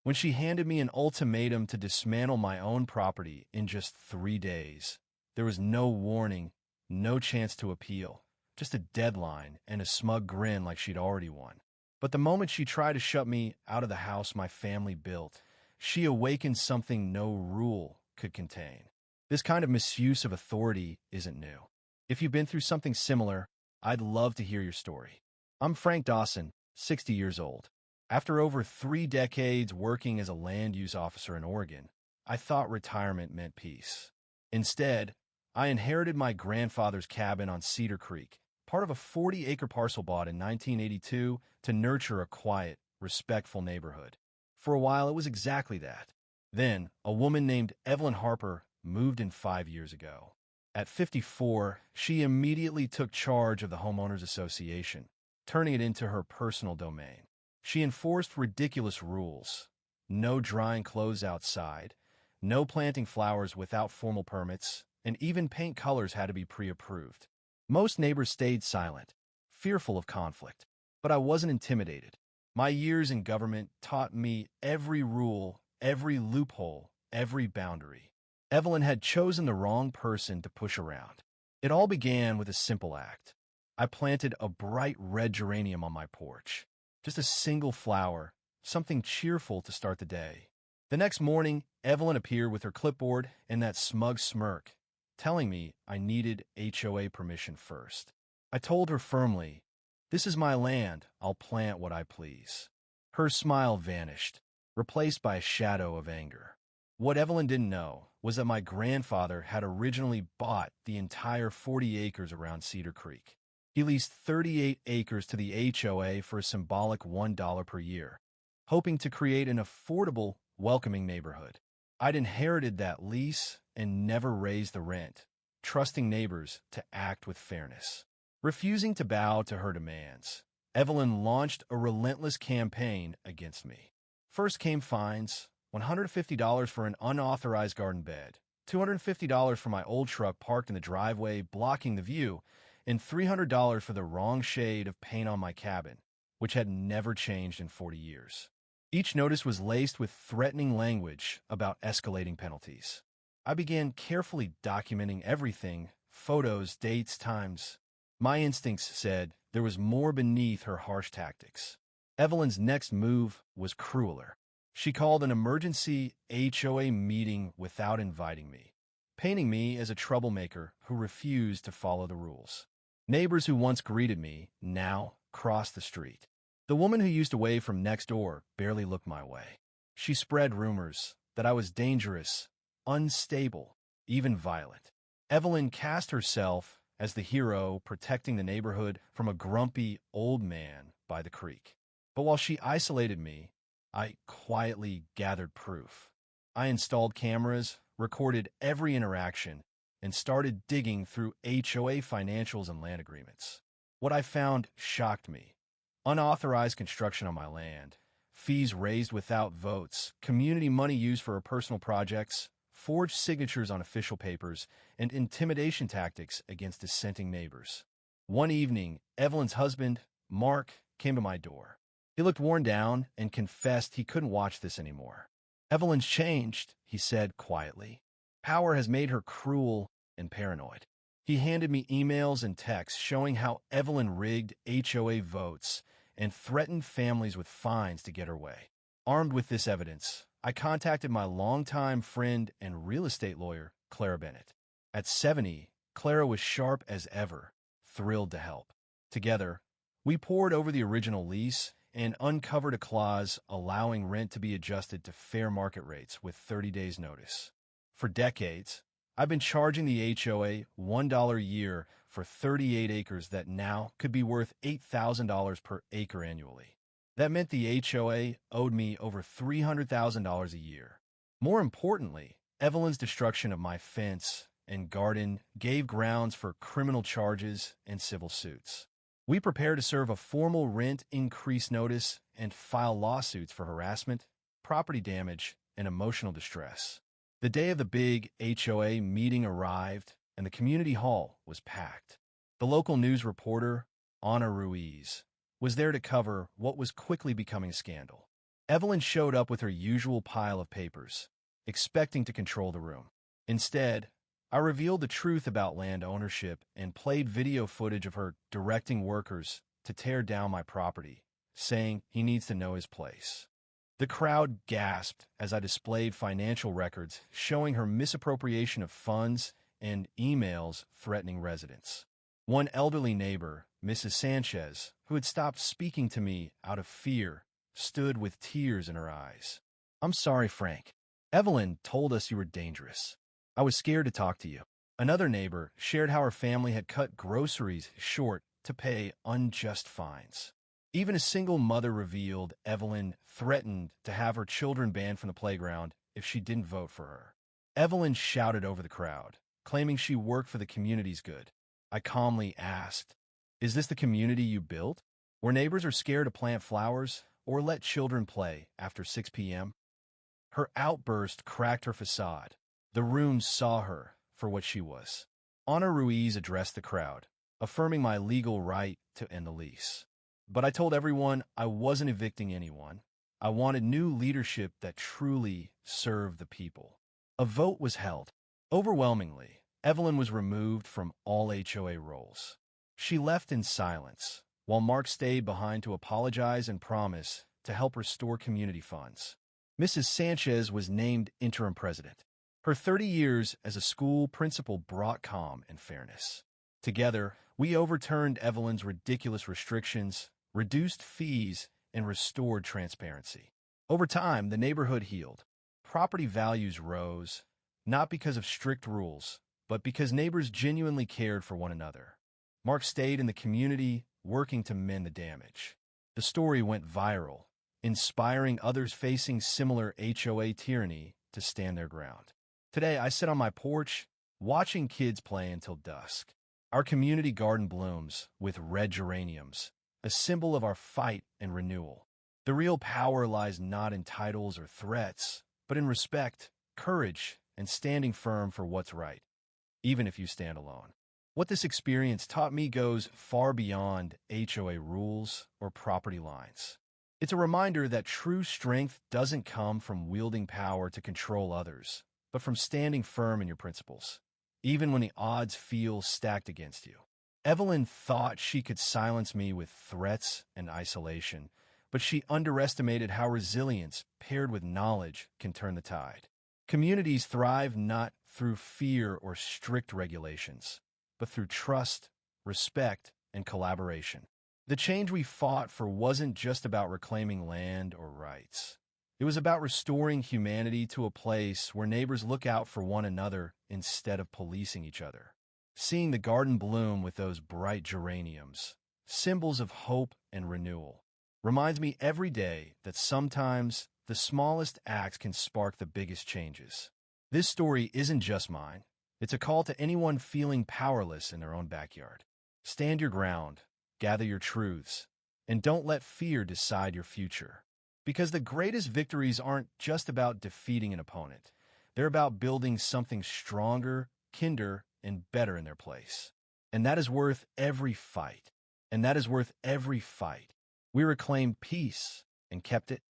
when she handed me an ultimatum to dismantle my own property in just 3 days. There was no warning, no chance to appeal, just a deadline and a smug grin like she'd already won. But the moment she tried to shut me out of the house my family built, she awakened something no rule could contain. This kind of misuse of authority isn't new. If you've been through something similar, I'd love to hear your story. I'm Frank Dawson, 60 years old. After over 3 decades working as a land use officer in Oregon, I thought retirement meant peace. Instead, I inherited my grandfather's cabin on Cedar Creek, part of a 40-acre parcel bought in 1982 to nurture a quiet, respectful neighborhood. For a while, it was exactly that. Then, a woman named Evelyn Harper moved in 5 years ago. At 54, she immediately took charge of the Homeowners Association, turning it into her personal domain. She enforced ridiculous rules. No drying clothes outside, no planting flowers without formal permits, and even paint colors had to be pre-approved. Most neighbors stayed silent, fearful of conflict. But I wasn't intimidated. My years in government taught me every rule, every loophole, every boundary. Evelyn had chosen the wrong person to push around. It all began with a simple act. I planted a bright red geranium on my porch. Just a single flower, something cheerful to start the day. The next morning, Evelyn appeared with her clipboard and that smug smirk, telling me I needed HOA permission first. I told her firmly, "This is my land, I'll plant what I please." Her smile vanished, replaced by a shadow of anger. What Evelyn didn't know was that my grandfather had originally bought the entire 40 acres around Cedar Creek. He leased 38 acres to the HOA for a symbolic $1 per year, hoping to create an affordable, welcoming neighborhood. I'd inherited that lease and never raised the rent, trusting neighbors to act with fairness. Refusing to bow to her demands, Evelyn launched a relentless campaign against me. First came fines, $150 for an unauthorized garden bed, $250 for my old truck parked in the driveway blocking the view, and $300 for the wrong shade of paint on my cabin, which had never changed in 40 years. Each notice was laced with threatening language about escalating penalties. I began carefully documenting everything, photos, dates, times. My instincts said there was more beneath her harsh tactics. Evelyn's next move was crueler. She called an emergency HOA meeting without inviting me, painting me as a troublemaker who refused to follow the rules. Neighbors who once greeted me now crossed the street. The woman who used to wave from next door barely looked my way. She spread rumors that I was dangerous, unstable, even violent. Evelyn cast herself as the hero protecting the neighborhood from a grumpy old man by the creek. But while she isolated me, I quietly gathered proof. I installed cameras, recorded every interaction, and started digging through HOA financials and land agreements. What I found shocked me. Unauthorized construction on my land, fees raised without votes, community money used for her personal projects, forged signatures on official papers, and intimidation tactics against dissenting neighbors. One evening, Evelyn's husband, Mark, came to my door. He looked worn down and confessed he couldn't watch this anymore. "Evelyn's changed," he said quietly. "Power has made her cruel and paranoid." He handed me emails and texts showing how Evelyn rigged HOA votes and threatened families with fines to get her way. Armed with this evidence, I contacted my longtime friend and real estate lawyer, Clara Bennett. At 70, Clara was sharp as ever, thrilled to help. Together, we pored over the original lease and uncovered a clause allowing rent to be adjusted to fair market rates with 30 days' notice. For decades, I've been charging the HOA $1 a year for 38 acres that now could be worth $8,000 per acre annually. That meant the HOA owed me over $300,000 a year. More importantly, Evelyn's destruction of my fence and garden gave grounds for criminal charges and civil suits. We prepare to serve a formal rent increase notice and file lawsuits for harassment, property damage, and emotional distress. The day of the big HOA meeting arrived, and the community hall was packed. The local news reporter, Ana Ruiz, was there to cover what was quickly becoming a scandal. Evelyn showed up with her usual pile of papers, expecting to control the room. Instead, I revealed the truth about land ownership and played video footage of her directing workers to tear down my property, saying he needs to know his place. The crowd gasped as I displayed financial records showing her misappropriation of funds and emails threatening residents. One elderly neighbor, Mrs. Sanchez, who had stopped speaking to me out of fear, stood with tears in her eyes. "I'm sorry, Frank. Evelyn told us you were dangerous. I was scared to talk to you." Another neighbor shared how her family had cut groceries short to pay unjust fines. Even a single mother revealed Evelyn threatened to have her children banned from the playground if she didn't vote for her. Evelyn shouted over the crowd, claiming she worked for the community's good. I calmly asked, "Is this the community you built, where neighbors are scared to plant flowers or let children play after 6 p.m.? Her outburst cracked her facade. The room saw her for what she was. Ana Ruiz addressed the crowd, affirming my legal right to end the lease. But I told everyone I wasn't evicting anyone. I wanted new leadership that truly served the people. A vote was held. Overwhelmingly, Evelyn was removed from all HOA roles. She left in silence, while Mark stayed behind to apologize and promise to help restore community funds. Mrs. Sanchez was named interim president. Her 30 years as a school principal brought calm and fairness. Together, we overturned Evelyn's ridiculous restrictions, reduced fees, and restored transparency. Over time, the neighborhood healed. Property values rose, not because of strict rules, but because neighbors genuinely cared for one another. Mark stayed in the community, working to mend the damage. The story went viral, inspiring others facing similar HOA tyranny to stand their ground. Today, I sit on my porch, watching kids play until dusk. Our community garden blooms with red geraniums, a symbol of our fight and renewal. The real power lies not in titles or threats, but in respect, courage, and standing firm for what's right, even if you stand alone. What this experience taught me goes far beyond HOA rules or property lines. It's a reminder that true strength doesn't come from wielding power to control others, but from standing firm in your principles, even when the odds feel stacked against you. Evelyn thought she could silence me with threats and isolation, but she underestimated how resilience paired with knowledge can turn the tide. Communities thrive not through fear or strict regulations, but through trust, respect, and collaboration. The change we fought for wasn't just about reclaiming land or rights. It was about restoring humanity to a place where neighbors look out for one another instead of policing each other. Seeing the garden bloom with those bright geraniums, symbols of hope and renewal, reminds me every day that sometimes the smallest acts can spark the biggest changes. This story isn't just mine. It's a call to anyone feeling powerless in their own backyard. Stand your ground, gather your truths, and don't let fear decide your future. Because the greatest victories aren't just about defeating an opponent. They're about building something stronger, kinder, and better in their place. And that is worth every fight. We reclaimed peace and kept it